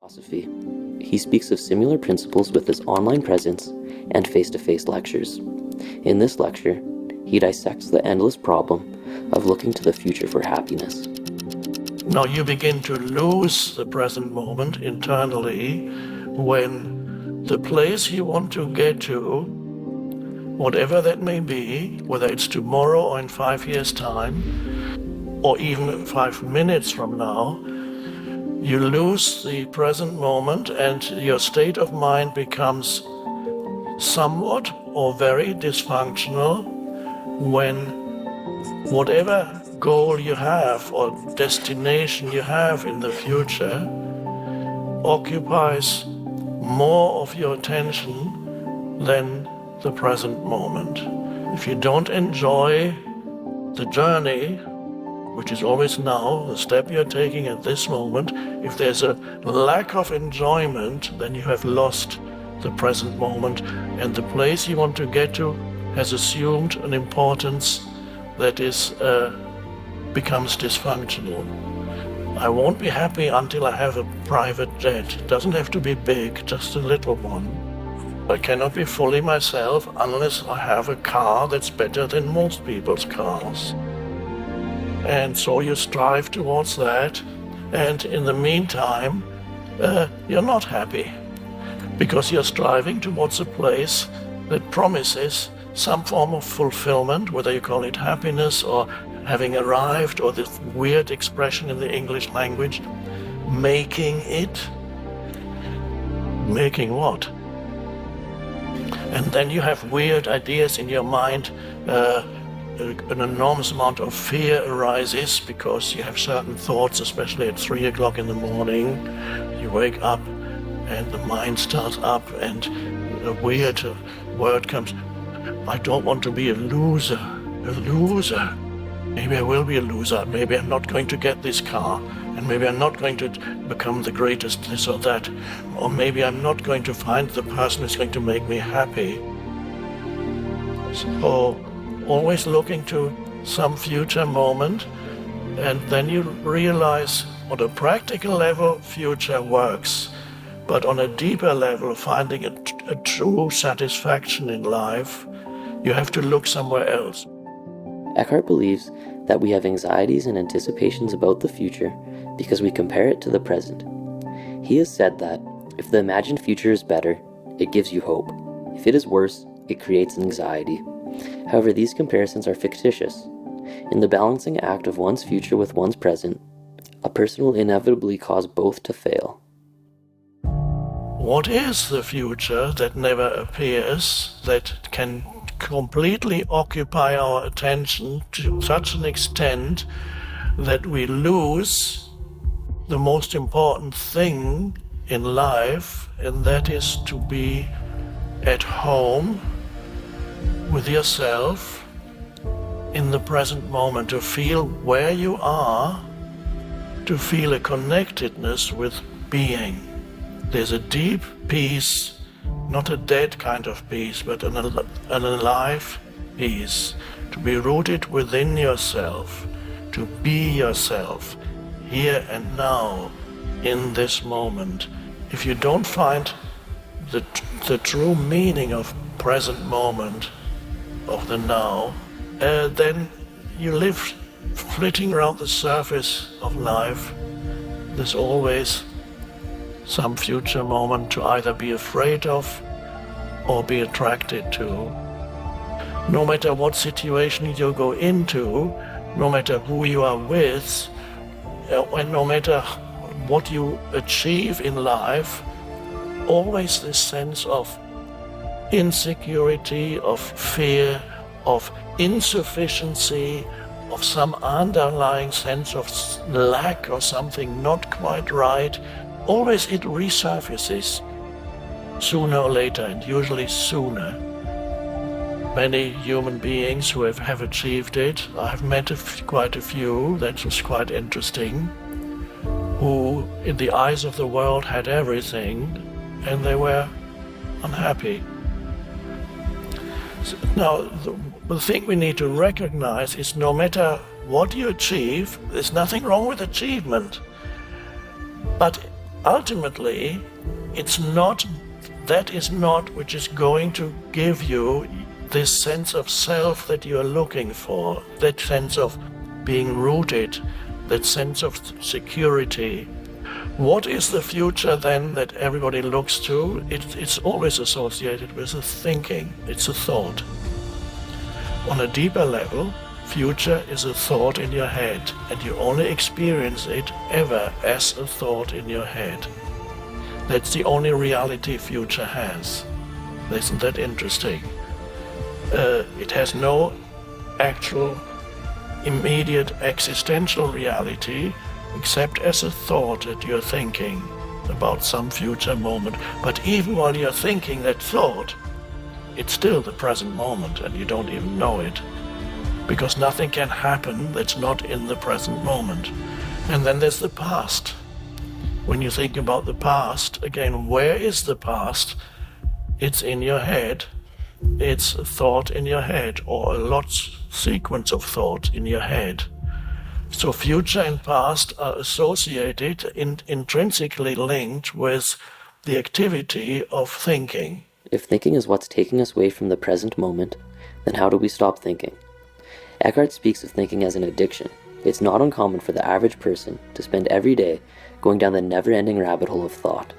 Philosophy. He speaks of similar principles with his online presence and face-to-face lectures. In this lecture, he dissects the endless problem of looking to the future for happiness. Now you begin to lose the present moment internally when the place you want to get to, whatever that may be, whether it's tomorrow or in 5 years' time, or even 5 minutes from now, you lose the present moment and your state of mind becomes somewhat or very dysfunctional when whatever goal you have or destination you have in the future occupies more of your attention than the present moment. If you don't enjoy the journey, which is always now, the step you're taking at this moment, if there's a lack of enjoyment, then you have lost the present moment, and the place you want to get to has assumed an importance that becomes dysfunctional. I won't be happy until I have a private jet. It doesn't have to be big, just a little one. I cannot be fully myself unless I have a car that's better than most people's cars. And so you strive towards that, and in the meantime, you're not happy, because you're striving towards a place that promises some form of fulfillment, whether you call it happiness or having arrived, or this weird expression in the English language, making it. Making what? And then you have weird ideas in your mind. An enormous amount of fear arises because you have certain thoughts, especially at 3 o'clock in the morning. You wake up and the mind starts up and a weird word comes. I don't want to be a loser. A loser. Maybe I will be a loser. Maybe I'm not going to get this car. And maybe I'm not going to become the greatest this or that. Or maybe I'm not going to find the person who's going to make me happy. So always looking to some future moment, and then you realize on a practical level future works, but on a deeper level, finding a true satisfaction in life, you have to look somewhere else. Eckhart believes that we have anxieties and anticipations about the future because we compare it to the present. He has said that if the imagined future is better, it gives you hope. If it is worse, it creates anxiety. However, these comparisons are fictitious. In the balancing act of one's future with one's present, a person will inevitably cause both to fail. What is the future that never appears, that can completely occupy our attention to such an extent that we lose the most important thing in life, and that is to be at home with yourself in the present moment, to feel where you are, to feel a connectedness with being. There's a deep peace, not a dead kind of peace, but an alive peace, to be rooted within yourself, to be yourself here and now in this moment. If you don't find the true meaning of present moment, of the now, then you live flitting around the surface of life. There's always some future moment to either be afraid of or be attracted to. No matter what situation you go into, no matter who you are with, and no matter what you achieve in life, always this sense of insecurity, of fear, of insufficiency, of some underlying sense of lack or something not quite right, always it resurfaces sooner or later, and usually sooner. Many human beings who have achieved it, I've met quite a few, that was quite interesting, who in the eyes of the world had everything and they were unhappy. Now, the thing we need to recognize is no matter what you achieve, there's nothing wrong with achievement. But ultimately, that is not which is going to give you this sense of self that you are looking for, that sense of being rooted, that sense of security. What is the future then that everybody looks to? It's always associated with a thinking. It's a thought. On a deeper level, future is a thought in your head, and you only experience it ever as a thought in your head. That's the only reality future has. Isn't that interesting? It has no actual immediate existential reality except as a thought that you're thinking about some future moment. But even while you're thinking that thought, it's still the present moment and you don't even know it, because nothing can happen that's not in the present moment. And then there's the past. When you think about the past, again, where is the past? It's in your head. It's a thought in your head, or a sequence of thought in your head. So future and past are associated, intrinsically linked with the activity of thinking. If thinking is what's taking us away from the present moment, then how do we stop thinking? Eckhart speaks of thinking as an addiction. It's not uncommon for the average person to spend every day going down the never-ending rabbit hole of thought.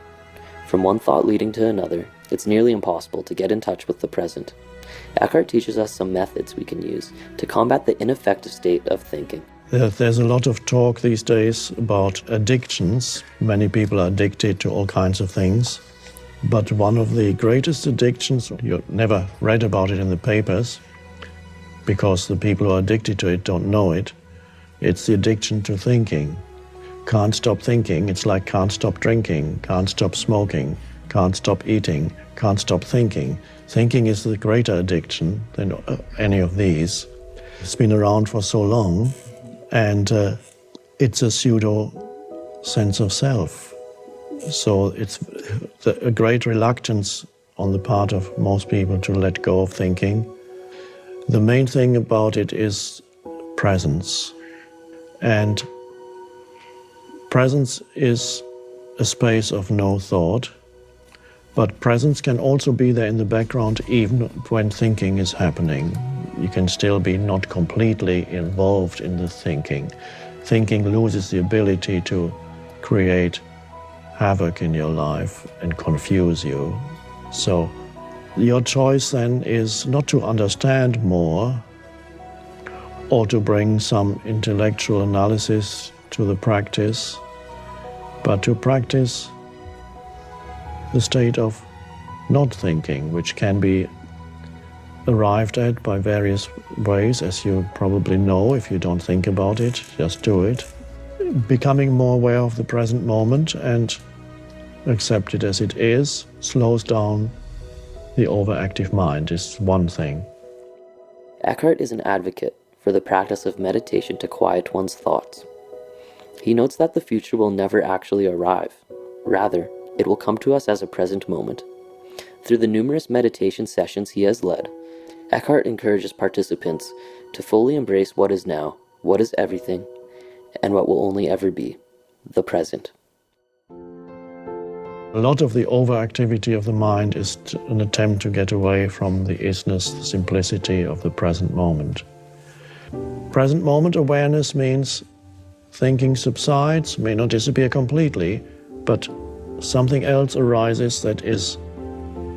From one thought leading to another, it's nearly impossible to get in touch with the present. Eckhart teaches us some methods we can use to combat the ineffective state of thinking. There's a lot of talk these days about addictions. Many people are addicted to all kinds of things. But one of the greatest addictions, you never read about it in the papers, because the people who are addicted to it don't know it, it's the addiction to thinking. Can't stop thinking, it's like can't stop drinking, can't stop smoking, can't stop eating, can't stop thinking. Thinking is the greater addiction than any of these. It's been around for so long, and it's a pseudo sense of self. So it's a great reluctance on the part of most people to let go of thinking. The main thing about it is presence. And presence is a space of no thought, but presence can also be there in the background even when thinking is happening. You can still be not completely involved in the thinking. Thinking loses the ability to create havoc in your life and confuse you. So your choice then is not to understand more or to bring some intellectual analysis to the practice, but to practice the state of not thinking, which can be arrived at by various ways, as you probably know. If you don't think about it, just do it. Becoming more aware of the present moment and accept it as it is slows down the overactive mind, is one thing. Eckhart is an advocate for the practice of meditation to quiet one's thoughts. He notes that the future will never actually arrive. Rather, it will come to us as a present moment. Through the numerous meditation sessions he has led, Eckhart encourages participants to fully embrace what is now, what is everything, and what will only ever be, the present. A lot of the overactivity of the mind is an attempt to get away from the isness, the simplicity of the present moment. Present moment awareness means thinking subsides, may not disappear completely, but something else arises that is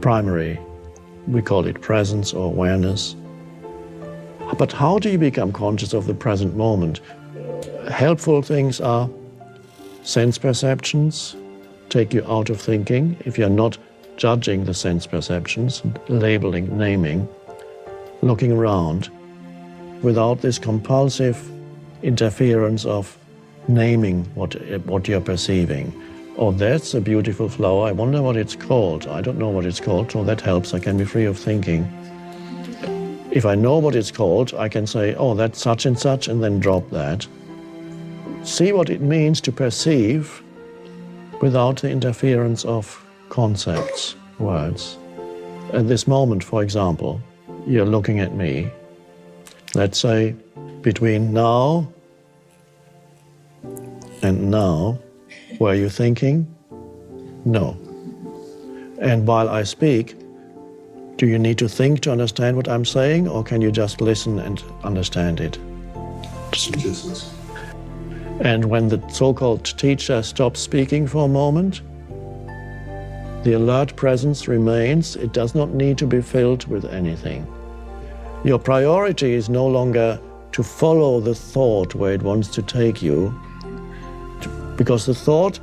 primary. We call it presence or awareness. But how do you become conscious of the present moment? Helpful things are sense perceptions, take you out of thinking. If you're not judging the sense perceptions, labeling, naming, looking around, without this compulsive interference of naming what you're perceiving. Oh, that's a beautiful flower. I wonder what it's called. I don't know what it's called, so that helps. I can be free of thinking. If I know what it's called, I can say, oh, that's such and such, and then drop that. See what it means to perceive without the interference of concepts, words. At this moment, for example, you're looking at me. Let's say between now and now, were you thinking? No. And while I speak, do you need to think to understand what I'm saying, or can you just listen and understand it? Just listen. And when the so-called teacher stops speaking for a moment, the alert presence remains. It does not need to be filled with anything. Your priority is no longer to follow the thought where it wants to take you, because the thought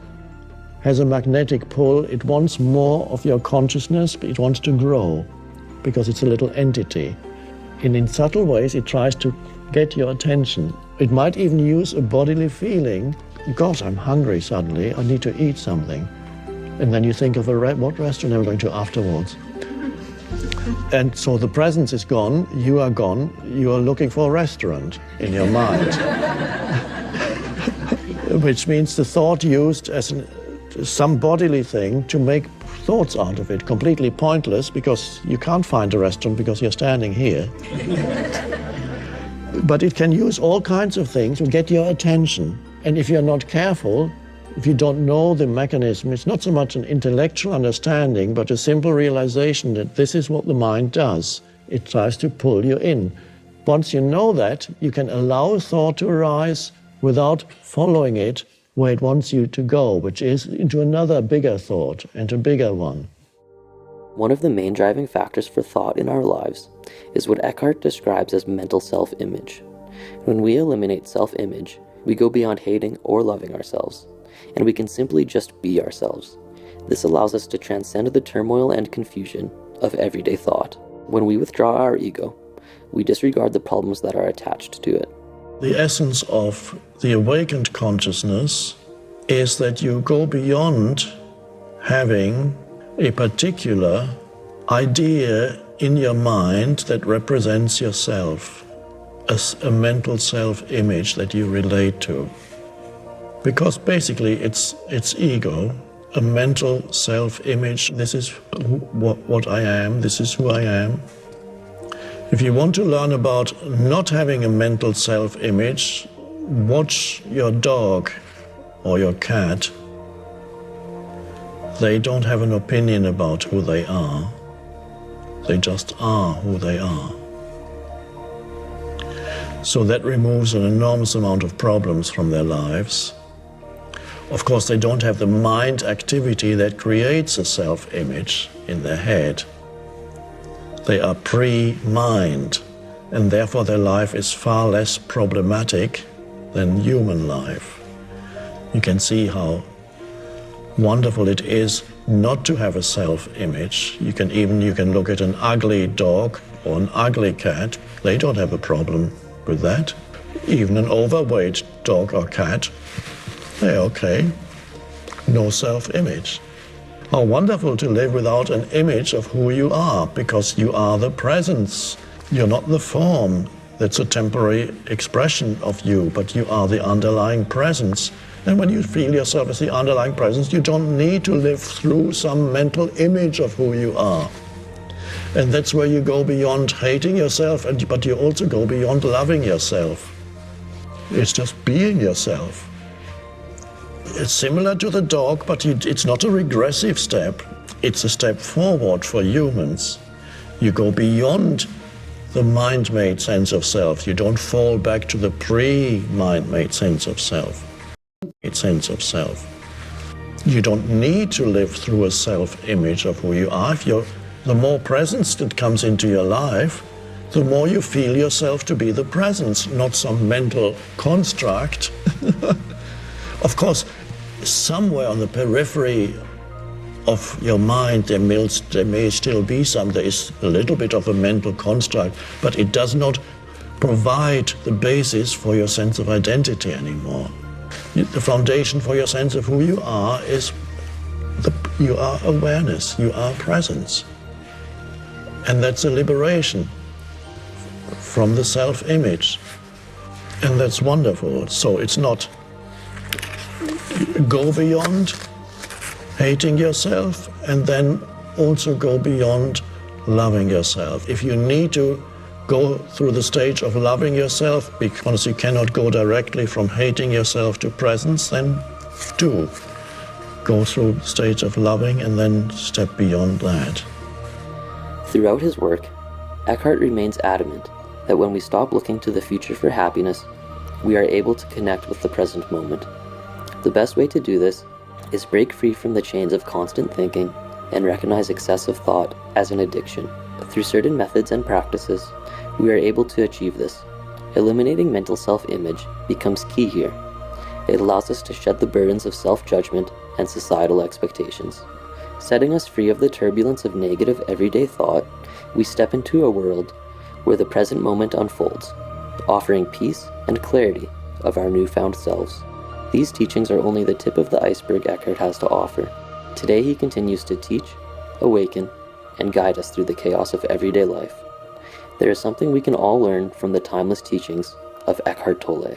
has a magnetic pull. It wants more of your consciousness, but it wants to grow because it's a little entity. And in subtle ways, it tries to get your attention. It might even use a bodily feeling. Gosh, I'm hungry suddenly. I need to eat something. And then you think of what restaurant am I going to afterwards? And so the presence is gone. You are gone. You are looking for a restaurant in your mind. Which means the thought used as some bodily thing to make thoughts out of it, completely pointless, because you can't find a restaurant because you're standing here. But it can use all kinds of things to get your attention. And if you're not careful, if you don't know the mechanism, it's not so much an intellectual understanding, but a simple realization that this is what the mind does. It tries to pull you in. Once you know that, you can allow thought to arise without following it where it wants you to go, which is into another bigger thought and a bigger one. One of the main driving factors for thought in our lives is what Eckhart describes as mental self-image. When we eliminate self-image, we go beyond hating or loving ourselves, and we can simply just be ourselves. This allows us to transcend the turmoil and confusion of everyday thought. When we withdraw our ego, we disregard the problems that are attached to it. The essence of the awakened consciousness is that you go beyond having a particular idea in your mind that represents yourself, as a mental self-image that you relate to. Because basically it's ego, a mental self-image. This is what I am, this is who I am. If you want to learn about not having a mental self-image, watch your dog or your cat. They don't have an opinion about who they are. They just are who they are. So that removes an enormous amount of problems from their lives. Of course, they don't have the mind activity that creates a self-image in their head. They are pre-mind, and therefore their life is far less problematic than human life. You can see how wonderful it is not to have a self-image. You can look at an ugly dog or an ugly cat. They don't have a problem with that. Even an overweight dog or cat, they're okay. No self-image. How wonderful to live without an image of who you are, because you are the presence. You're not the form that's a temporary expression of you, but you are the underlying presence. And when you feel yourself as the underlying presence, you don't need to live through some mental image of who you are. And that's where you go beyond hating yourself, but you also go beyond loving yourself. It's just being yourself. It's similar to the dog, but it's not a regressive step. It's a step forward for humans. You go beyond the mind-made sense of self. You don't fall back to the pre-mind-made sense of self. You don't need to live through a self-image of who you are. The more presence that comes into your life, the more you feel yourself to be the presence, not some mental construct. Of course, somewhere on the periphery of your mind, there may still be there is a little bit of a mental construct, but it does not provide the basis for your sense of identity anymore. The foundation for your sense of who you are is you are awareness, you are presence. And that's a liberation from the self-image. And that's wonderful. So it's not go beyond hating yourself and then also go beyond loving yourself. If you need to go through the stage of loving yourself because you cannot go directly from hating yourself to presence, then do. go through states of loving and then step beyond that. Throughout his work, Eckhart remains adamant that when we stop looking to the future for happiness, we are able to connect with the present moment. The best way to do this is break free from the chains of constant thinking and recognize excessive thought as an addiction. Through certain methods and practices, we are able to achieve this. Eliminating mental self-image becomes key here. It allows us to shed the burdens of self-judgment and societal expectations. Setting us free of the turbulence of negative everyday thought, we step into a world where the present moment unfolds, offering peace and clarity of our newfound selves. These teachings are only the tip of the iceberg Eckhart has to offer. Today he continues to teach, awaken, and guide us through the chaos of everyday life. There is something we can all learn from the timeless teachings of Eckhart Tolle.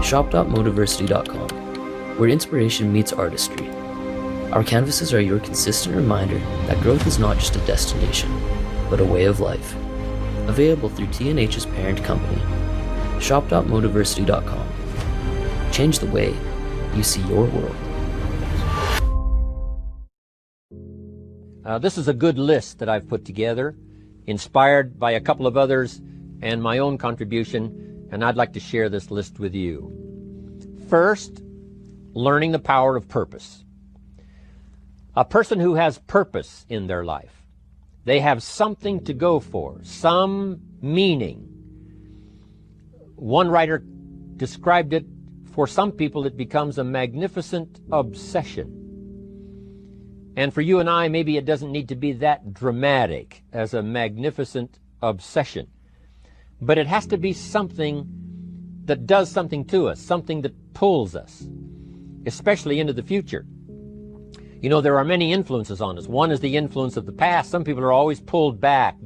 Shop.motiversity.com, where inspiration meets artistry. Our canvases are your consistent reminder that growth is not just a destination, but a way of life. Available through T&H's parent company, shop.motiversity.com. Change the way you see your world. This is a good list that I've put together, inspired by a couple of others and my own contribution, and I'd like to share this list with you. First, learning the power of purpose. A person who has purpose in their life, they have something to go for, some meaning. One writer described it, for some people it becomes a magnificent obsession. And for you and I, maybe it doesn't need to be that dramatic as a magnificent obsession. But it has to be something that does something to us, something that pulls us, especially into the future. You know, there are many influences on us. One is the influence of the past. Some people are always pulled back.